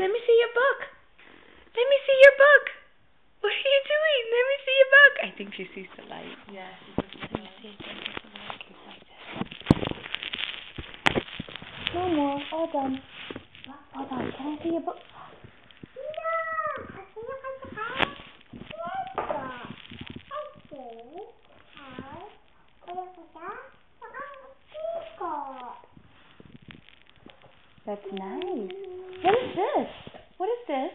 Let me see your book. Let me see your book. What are you doing? Let me see your book. I think she sees the light. Yeah, she Let me see. Let me see the light. Keep like this. No more. All done. All done. Can I see your book? That's nice. What is this? What is this?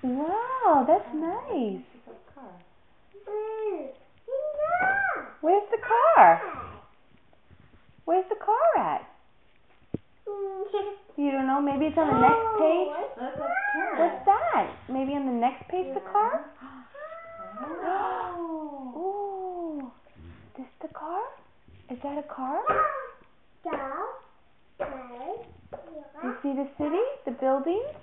Wow, that's nice. Where's the car? Where's the car at? You don't know? Maybe it's on the next page? What's that? Maybe on the next page the car? Oh, is this the car? Is that a car? You see the city? The buildings?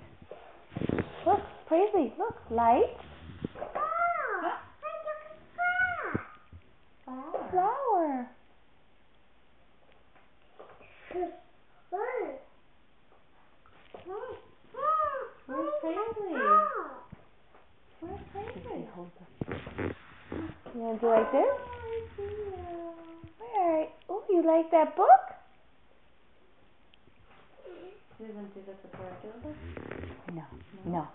Look, Paisley, look, light. Flower. Where's Paisley? Where's Paisley? You want to do like this? Alright. Oh, you like that book? Susan, did it before I do this? No.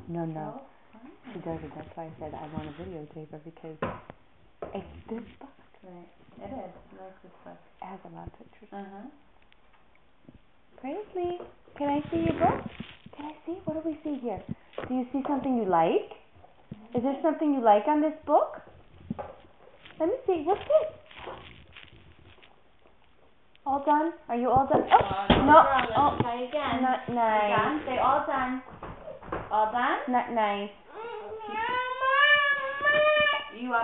She doesn't. That's why I said I want a videotape her because it's this book. Right. It is. I like this book. It has a lot of pictures. Paisley, can I see your book? Can I see? What do we see here? Do you see something you like? Is there something you like on this book? Let me see. What's this? All done? Are you all done? Oh, no. Let's try again. Not nice. Done? Say all done. All done? Not nice. You want